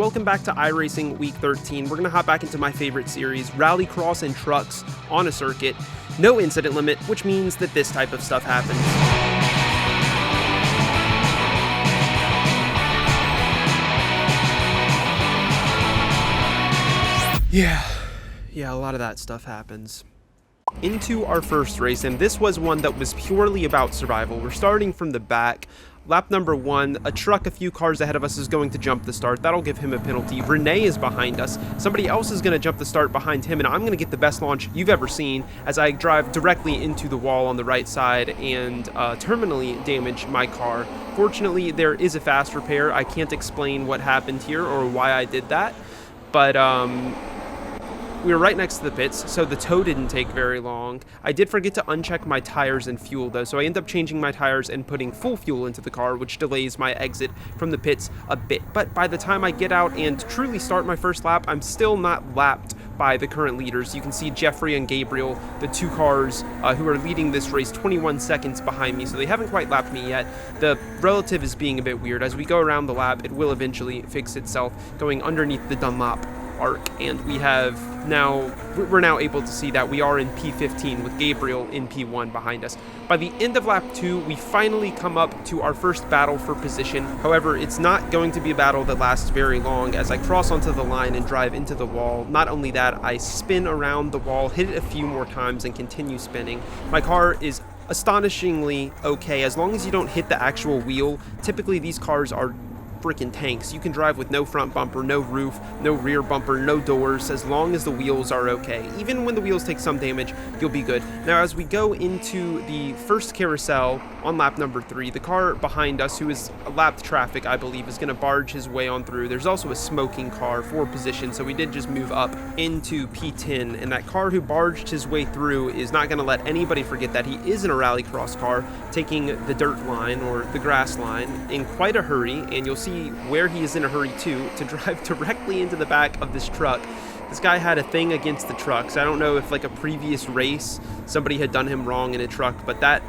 welcome back to iRacing Week 13. We're going to hop back into my favorite series, Rallycross and Trucks on a circuit. No incident limit, which means that this type of stuff happens. Yeah, a lot of that stuff happens. Into our first race, and this was one that was purely about survival. We're starting from the back. Lap number 1, a truck a few cars ahead of us is going to jump the start. That'll give him a penalty. Renee is behind us. Somebody else is going to jump the start behind him, and I'm going to get the best launch you've ever seen as I drive directly into the wall on the right side and terminally damage my car. Fortunately, there is a fast repair. I can't explain what happened here or why I did that, but we were right next to the pits, so the tow didn't take very long. I did forget to uncheck my tires and fuel, though, so I end up changing my tires and putting full fuel into the car, which delays my exit from the pits a bit. But by the time I get out and truly start my first lap, I'm still not lapped by the current leaders. You can see Jeffrey and Gabriel, the two cars who are leading this race, 21 seconds behind me, so they haven't quite lapped me yet. The relative is being a bit weird. As we go around the lap, it will eventually fix itself, going underneath the Dunlop arc, and we're now able to see that we are in P15 with Gabriel in P1 behind us. By the end of lap 2, we finally come up to our first battle for position. However, it's not going to be a battle that lasts very long as I cross onto the line and drive into the wall. Not only that, I spin around the wall, hit it a few more times, and continue spinning. My car is astonishingly okay as long as you don't hit the actual wheel. Typically, these cars are freaking tanks. You can drive with no front bumper, no roof, no rear bumper, no doors, as long as the wheels are okay. Even when the wheels take some damage, you'll be good. Now, as we go into the first carousel on lap number 3, the car behind us, who is lapped traffic, I believe, is going to barge his way on through. There's also a smoking car for position, so we did just move up into P10, and that car who barged his way through is not going to let anybody forget that he is in a rallycross car, taking the dirt line or the grass line in quite a hurry, and you'll see where he is in a hurry to drive directly into the back of this truck. This guy had a thing against the trucks. I don't know if like a previous race somebody had done him wrong in a truck, but that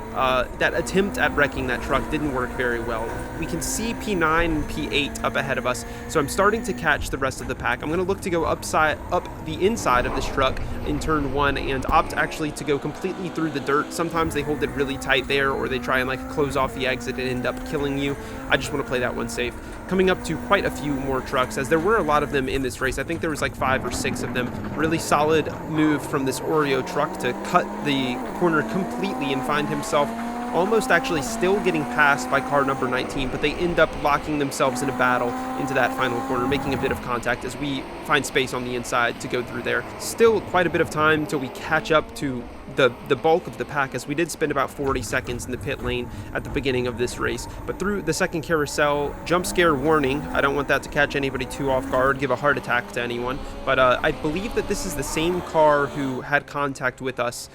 attempt at wrecking that truck didn't work very well. We can see P9 and P8 up ahead of us, so I'm starting to catch the rest of the pack. I'm going to look to go up the inside of this truck in turn 1 and opt actually to go completely through the dirt. Sometimes they hold it really tight there, or they try and like close off the exit and end up killing you. I just want to play that one safe. Coming up to quite a few more trucks, as there were a lot of them in this race. I think there was like 5 or 6 of them. Really solid move from this Oreo truck to cut the corner completely and find himself almost actually still getting passed by car number 19, but they end up locking themselves in a battle into that final corner, making a bit of contact as we find space on the inside to go through there. Still quite a bit of time till we catch up to the bulk of the pack, as we did spend about 40 seconds in the pit lane at the beginning of this race. But through the second carousel, jump scare warning, I don't want that to catch anybody too off guard, give a heart attack to anyone, but I believe that this is the same car who had contact with us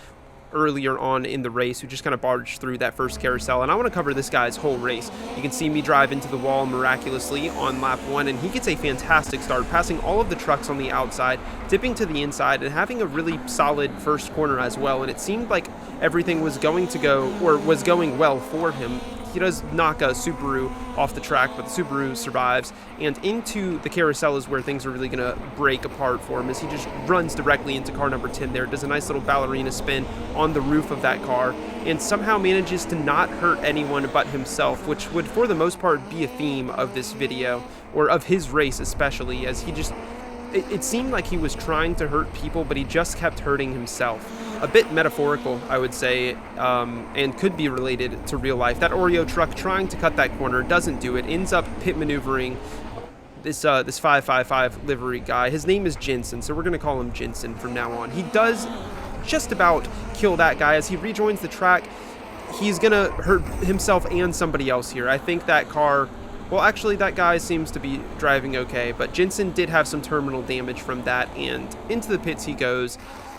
earlier on in the race, who just kind of barged through that first carousel, and I want to cover this guy's whole race. You can see me drive into the wall miraculously on lap 1, and he gets a fantastic start, passing all of the trucks on the outside, dipping to the inside, and having a really solid first corner as well, and it seemed like everything was going well for him. He does knock a Subaru off the track, but the Subaru survives, and into the carousel is where things are really going to break apart for him, as he just runs directly into car number 10 there, does a nice little ballerina spin on the roof of that car, and somehow manages to not hurt anyone but himself, which would for the most part be a theme of this video, or of his race especially, as he just... It seemed like he was trying to hurt people, but he just kept hurting himself. A bit metaphorical, I would say, and could be related to real life. That Oreo truck trying to cut that corner doesn't do it, ends up pit maneuvering this 555 livery guy. His name is Jensen, so we're going to call him Jensen from now on. He does just about kill that guy as he rejoins the track. He's going to hurt himself and somebody else here. I think that car... Well, actually, that guy seems to be driving okay, but Jensen did have some terminal damage from that, and into the pits he goes.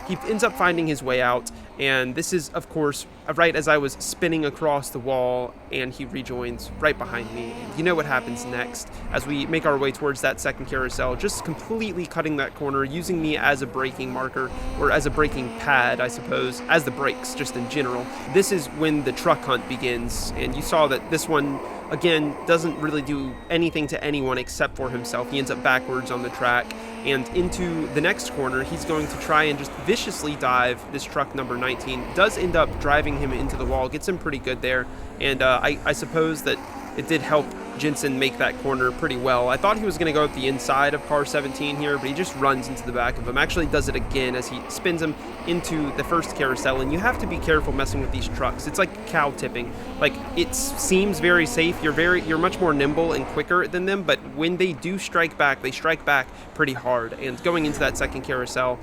he ends up finding his way out, and this is, of course, right as I was spinning across the wall, and he rejoins right behind me. And you know what happens next as we make our way towards that second carousel, just completely cutting that corner, using me as a braking marker, or as a braking pad, I suppose, as the brakes, just in general. This is when the truck hunt begins, and you saw that this one, again, doesn't really do anything to anyone except for himself. He ends up backwards on the track, and into the next corner, he's going to try and just viciously dive this truck number 19. Does end up driving him into the wall, gets him pretty good there, and I suppose that it did help Jensen make that corner pretty well. I thought he was going to go up the inside of car 17 here, but he just runs into the back of him. Actually does it again as he spins him into the first carousel, and you have to be careful messing with these trucks. It's like cow tipping. Like, it seems very safe. You're much more nimble and quicker than them, but when they do strike back, they strike back pretty hard. And going into that second carousel,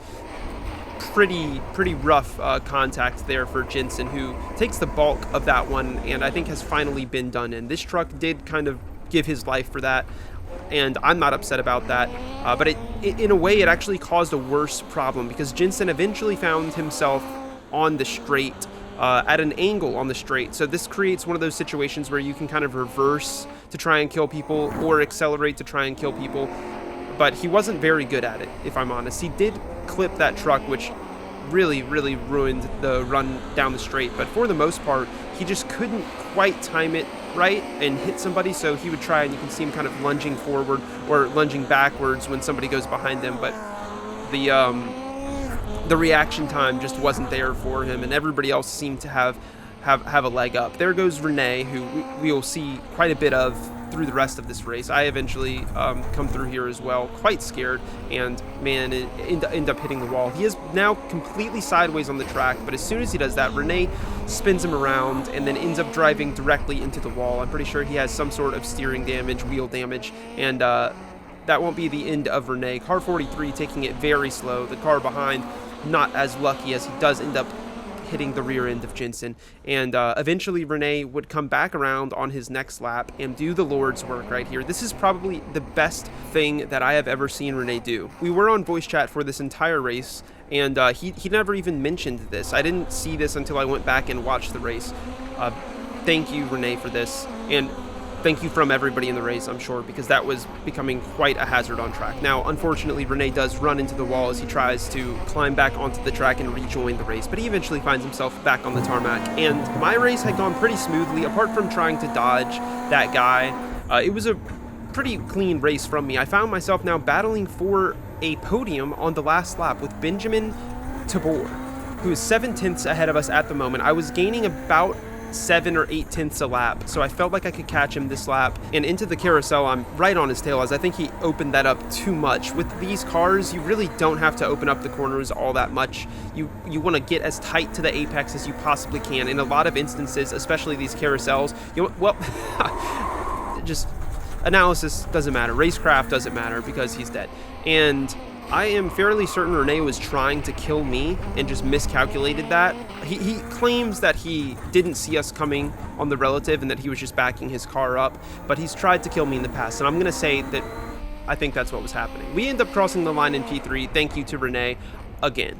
pretty rough contact there for Jensen, who takes the bulk of that one and I think has finally been done in. This truck did kind of give his life for that, and I'm not upset about that, but it in a way it actually caused a worse problem, because Jensen eventually found himself on the straight, at an angle on the straight. So this creates one of those situations where you can kind of reverse to try and kill people, or accelerate to try and kill people, but he wasn't very good at it, if I'm honest. He did clip that truck, which really ruined the run down the straight, but for the most part he just couldn't quite time it right and hit somebody. So he would try, and you can see him kind of lunging forward or lunging backwards when somebody goes behind him, but the reaction time just wasn't there for him, and everybody else seemed to have a leg up. There goes Renee, who we will see quite a bit of through the rest of this race. I eventually come through here as well, quite scared, and man, end up hitting the wall. He is now completely sideways on the track, but as soon as he does that, Renee spins him around and then ends up driving directly into the wall. I'm pretty sure he has some sort of steering damage, wheel damage, and that won't be the end of Renee. Car 43 taking it very slow. The car behind not as lucky, as he does end up hitting the rear end of Jensen, and eventually Renee would come back around on his next lap and do the Lord's work right here. This is probably the best thing that I have ever seen Renee do. We were on voice chat for this entire race, and he never even mentioned this. I didn't see this until I went back and watched the race. Thank you, Renee, for this, and thank you from everybody in the race, I'm sure, because that was becoming quite a hazard on track. Now, unfortunately, Renee does run into the wall as he tries to climb back onto the track and rejoin the race, but he eventually finds himself back on the tarmac, and my race had gone pretty smoothly, apart from trying to dodge that guy. It was a pretty clean race from me. I found myself now battling for a podium on the last lap with Benjamin Tabor, who is 7/10 ahead of us at the moment. I was gaining about 7 or 8 tenths a lap, so I felt like I could catch him this lap, and into the carousel I'm right on his tail, as I think he opened that up too much. With these cars, you really don't have to open up the corners all that much. You want to get as tight to the apex as you possibly can. In a lot of instances, especially these carousels, just analysis doesn't matter, racecraft doesn't matter, because he's dead. And I am fairly certain Renee was trying to kill me and just miscalculated that. He claims that he didn't see us coming on the relative and that he was just backing his car up, but he's tried to kill me in the past, and I'm going to say that I think that's what was happening. We end up crossing the line in P3. Thank you to Renee again.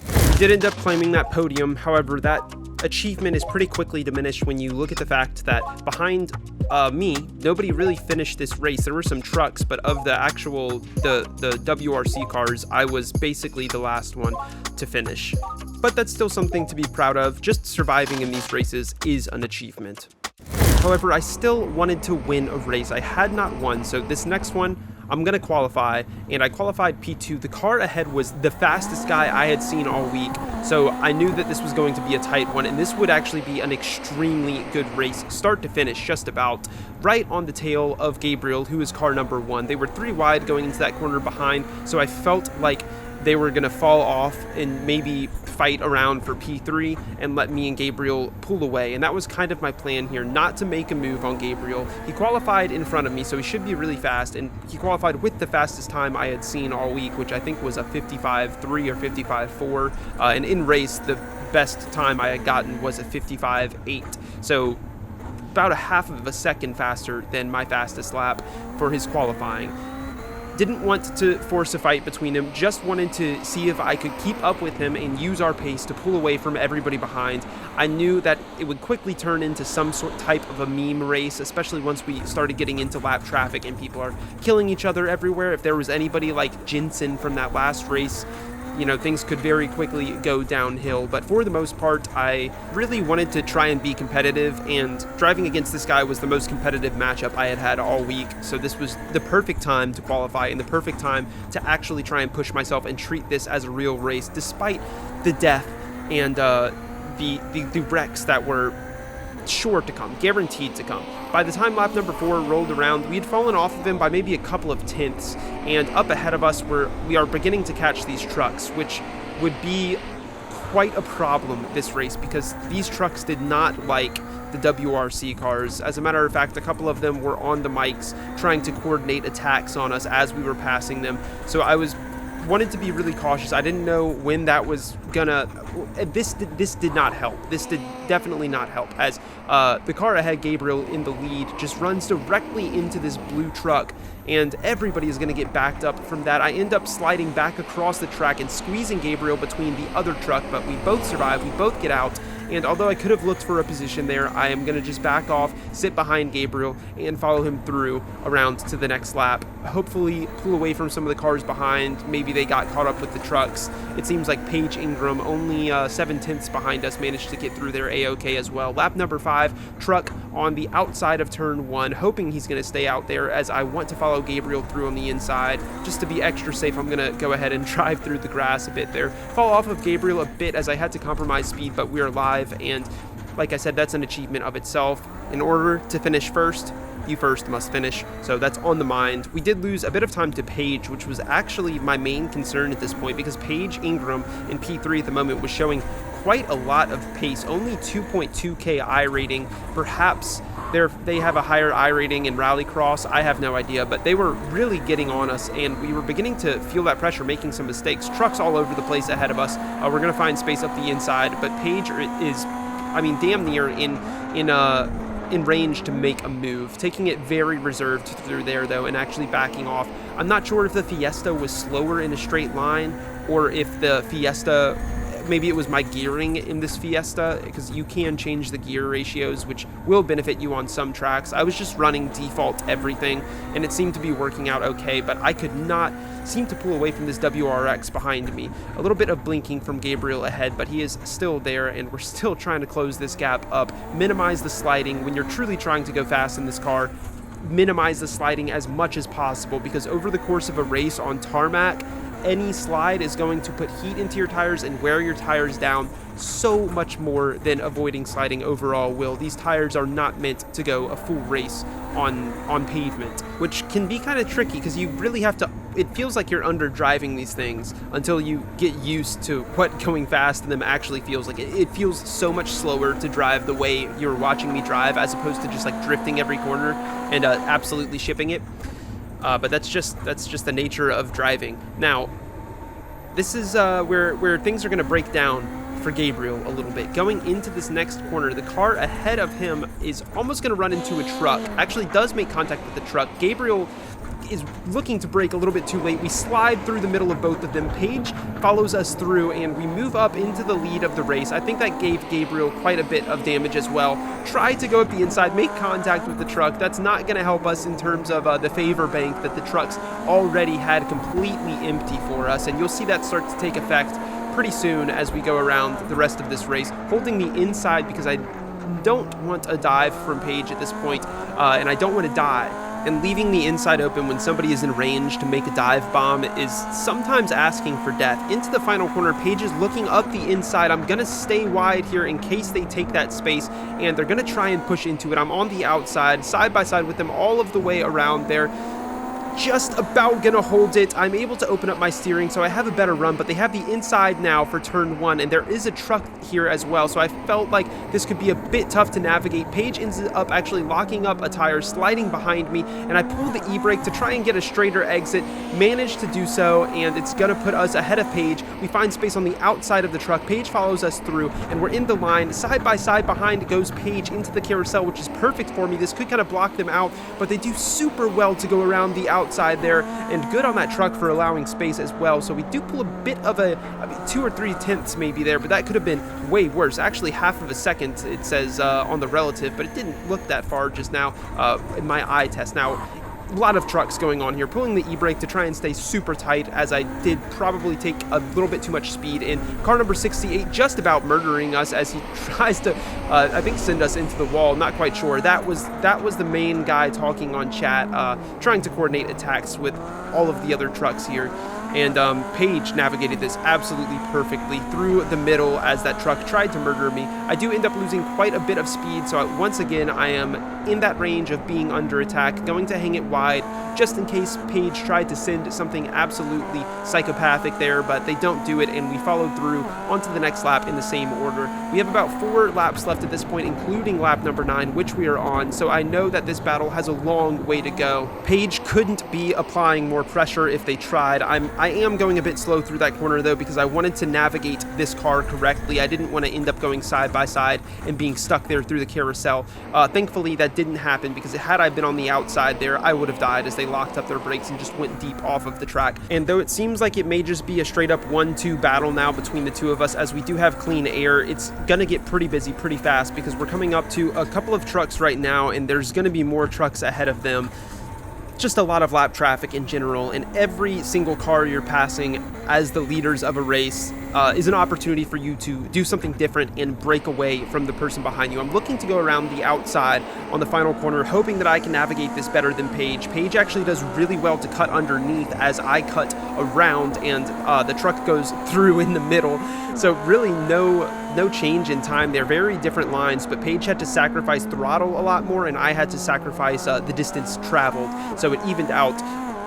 We did end up claiming that podium. However, that achievement is pretty quickly diminished when you look at the fact that behind me, nobody really finished this race. There were some trucks, but of the actual the WRC cars, I was basically the last one to finish. But that's still something to be proud of. Just surviving in these races is an achievement. However, I still wanted to win a race. I had not won, so this next one I'm going to qualify, and I qualified P2. The car ahead was the fastest guy I had seen all week, so I knew that this was going to be a tight one, and this would actually be an extremely good race, start to finish, just about, right on the tail of Gabriel, who is car number 1. They were 3 wide going into that corner behind, so I felt like they were going to fall off and maybe fight around for P3 and let me and Gabriel pull away, and that was kind of my plan here, not to make a move on Gabriel. He qualified in front of me, so he should be really fast, and he qualified with the fastest time I had seen all week, which I think was a 55.3 or 55.4, and in race the best time I had gotten was a 55.8, so about a half of a second faster than my fastest lap for his qualifying. Didn't want to force a fight between them, just wanted to see if I could keep up with him and use our pace to pull away from everybody behind. I knew that it would quickly turn into some type of a meme race, especially once we started getting into lap traffic and people are killing each other everywhere. If there was anybody like Jensen from that last race, you know, things could very quickly go downhill. But for the most part, I really wanted to try and be competitive, and driving against this guy was the most competitive matchup I had had all week. So this was the perfect time to qualify and the perfect time to actually try and push myself and treat this as a real race, despite the death and the wrecks that were sure to come, guaranteed to come. By the time lap number 4 rolled around, we had fallen off of him by maybe a couple of tenths, and up ahead of us we are beginning to catch these trucks, which would be quite a problem this race because these trucks did not like the WRC cars. As a matter of fact, a couple of them were on the mics trying to coordinate attacks on us as we were passing them. So I wanted to be really cautious. I didn't know when that was gonna. This did not help. This did definitely not help, as the car ahead, Gabriel in the lead, just runs directly into this blue truck, and everybody is gonna get backed up from that. I end up sliding back across the track and squeezing Gabriel between the other truck, but we both survive. We both get out. And although I could have looked for a position there, I am going to just back off, sit behind Gabriel, and follow him through around to the next lap. Hopefully pull away from some of the cars behind. Maybe they got caught up with the trucks. It seems like Paige Ingram, only 7/10 behind us, managed to get through there A-OK as well. Lap number 5, truck on the outside of turn 1, hoping he's going to stay out there, as I want to follow Gabriel through on the inside. Just to be extra safe, I'm going to go ahead and drive through the grass a bit there. Fall off of Gabriel a bit as I had to compromise speed, but we are live. And like I said, that's an achievement of itself. In order to finish first, you first must finish, so that's on the mind. We did lose a bit of time to Paige, which was actually my main concern at this point, because Paige Ingram in P3 at the moment was showing quite a lot of pace, only 2.2k I rating. Perhaps they have a higher I rating in Rallycross, I have no idea, but they were really getting on us, and we were beginning to feel that pressure, making some mistakes. Trucks all over the place ahead of us. We're going to find space up the inside, but Paige is, I mean, damn near in range to make a move, taking it very reserved through there though, and actually backing off. I'm not sure if the Fiesta was slower in a straight line, or if the Fiesta, maybe it was my gearing in this Fiesta, because you can change the gear ratios, which will benefit you on some tracks. I was just running default everything, and it seemed to be working out okay, but I could not seem to pull away from this WRX behind me. A little bit of blinking from Gabriel ahead, but he is still there, and we're still trying to close this gap up, minimize the sliding. When you're truly trying to go fast in this car, minimize the sliding as much as possible, because over the course of a race on tarmac, any slide is going to put heat into your tires and wear your tires down so much more than avoiding sliding overall will. These tires are not meant to go a full race on pavement, which can be kind of tricky because you really have to, it feels like you're under driving these things until you get used to what going fast in them actually feels like. It feels so much slower to drive the way you're watching me drive, as opposed to just like drifting every corner and absolutely shipping it. But that's just the nature of driving. Now, this is where things are going to break down for Gabriel a little bit. Going into this next corner, the car ahead of him is almost going to run into a truck. Actually does make contact with the truck. Gabriel is looking to brake a little bit too late. We slide through the middle of both of them. Paige follows us through, and we move up into the lead of the race. I think that gave Gabriel quite a bit of damage as well. Tried to go up the inside, make contact with the truck. That's not going to help us in terms of the favor bank that the trucks already had completely empty for us, and you'll see that start to take effect pretty soon as we go around the rest of this race. Holding the inside because I don't want a dive from Paige at this point, and I don't want to die. And leaving the inside open when somebody is in range to make a dive bomb is sometimes asking for death. Into the final corner, Paige is looking up the inside. I'm going to stay wide here in case they take that space, and they're going to try and push into it. I'm on the outside, side by side with them all of the way around there. Just about gonna hold it. I'm able to open up my steering, so I have a better run, but they have the inside now for turn 1, and there is a truck here as well, so I felt like this could be a bit tough to navigate. Paige ends up actually locking up a tire, sliding behind me, and I pull the e-brake to try and get a straighter exit, managed to do so, and it's gonna put us ahead of Paige. We find space on the outside of the truck. Paige follows us through, and we're in the line. Side by side behind goes Paige into the carousel, which is perfect for me. This could kind of block them out, but they do super well to go around the outside outside there, and good on that truck for allowing space as well. So we do pull a bit of a, 2 or 3 tenths maybe there, but that could have been way worse. Actually, half of a second, it says on the relative, but it didn't look that far just now in my eye test. Now, a lot of trucks going on here, pulling the e-brake to try and stay super tight, as I did probably take a little bit too much speed in. Car number 68 just about murdering us as he tries to, I think, send us into the wall. Not quite sure. That was the main guy talking on chat, trying to coordinate attacks with all of the other trucks here. And Paige navigated this absolutely perfectly through the middle as that truck tried to murder me. I do end up losing quite a bit of speed, so once again I am in that range of being under attack, going to hang it wide just in case Paige tried to send something absolutely psychopathic there, but they don't do it, and we followed through onto the next lap in the same order. We have about 4 laps left at this point, including lap number 9, which we are on, so I know that this battle has a long way to go. Paige couldn't be applying more pressure if they tried. I am going a bit slow through that corner though, because I wanted to navigate this car correctly. I didn't want to end up going side by side and being stuck there through the carousel. Thankfully that didn't happen, because had I been on the outside there, I would have died as they locked up their brakes and just went deep off of the track. And though it seems like it may just be a straight up 1-2 battle now between the two of us, as we do have clean air, it's gonna get pretty busy pretty fast, because we're coming up to a couple of trucks right now, and there's gonna be more trucks ahead of them. Just a lot of lap traffic in general, and every single car you're passing as the leaders of a race is an opportunity for you to do something different and break away from the person behind you. I'm looking to go around the outside on the final corner, hoping that I can navigate this better than Paige. Paige actually does really well to cut underneath as I cut around, and the truck goes through in the middle. So really no change in time there. Very different lines, but Paige had to sacrifice throttle a lot more, and I had to sacrifice the distance traveled. So it evened out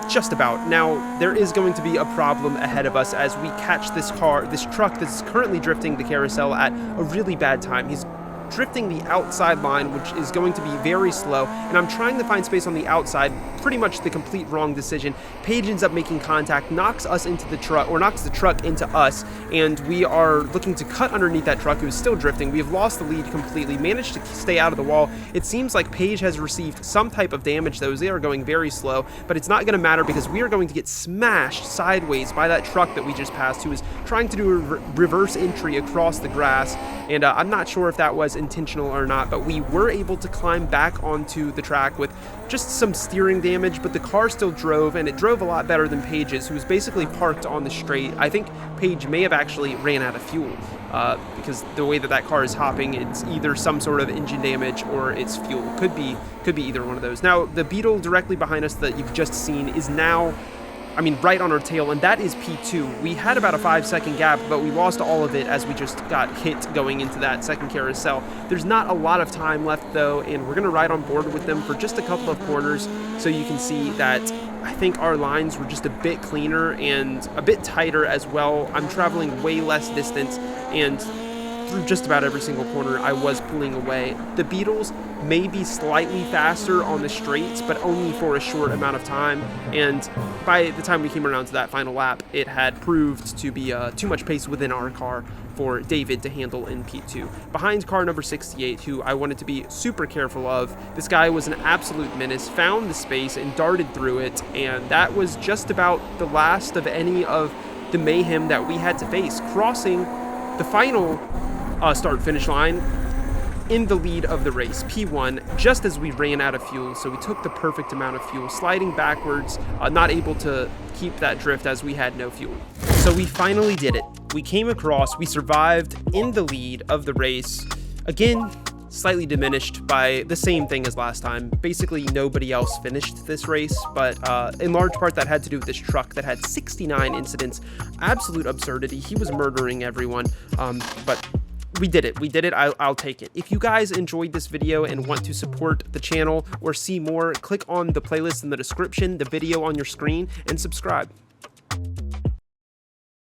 just about. Now, there is going to be a problem ahead of us as we catch this truck that's currently drifting the carousel at a really bad time. He's drifting the outside line, which is going to be very slow, and I'm trying to find space on the outside. Pretty much the complete wrong decision. Paige ends up making contact, knocks us into the truck, or knocks the truck into us, and we are looking to cut underneath that truck, who's still drifting. We have lost the lead completely, managed to stay out of the wall. It seems like Paige has received some type of damage, though, as they are going very slow, but it's not going to matter, because we are going to get smashed sideways by that truck that we just passed, who is trying to do a reverse entry across the grass, and I'm not sure if that was intentional or not, but we were able to climb back onto the track with just some steering damage, but the car still drove, and it drove a lot better than Paige's, who was basically parked on the straight. I think Paige may have actually ran out of fuel, because the way that car is hopping, it's either some sort of engine damage or it's fuel. Could be either one of those. Now, the Beetle directly behind us that you've just seen is now, right on our tail, and that is P2. We had about a 5-second gap, but we lost all of it as we just got hit going into that second carousel. There's not a lot of time left, though, and we're going to ride on board with them for just a couple of corners, so you can see that I think our lines were just a bit cleaner and a bit tighter as well. I'm traveling way less distance, and through just about every single corner I was pulling away. The Beetles may be slightly faster on the straights, but only for a short amount of time, and by the time we came around to that final lap, it had proved to be too much pace within our car for David to handle in P2. Behind car number 68, who I wanted to be super careful of, this guy was an absolute menace, found the space and darted through it, and that was just about the last of any of the mayhem that we had to face, crossing the final start-finish line in the lead of the race, P1, just as we ran out of fuel. So we took the perfect amount of fuel, sliding backwards, not able to keep that drift as we had no fuel. So we finally did it. We came across, we survived in the lead of the race. Again, slightly diminished by the same thing as last time. Basically, nobody else finished this race, but in large part that had to do with this truck that had 69 incidents. Absolute absurdity. He was murdering everyone, but we did it. I'll take it. If you guys enjoyed this video and want to support the channel or see more, click on the playlist in the description, the video on your screen, and subscribe.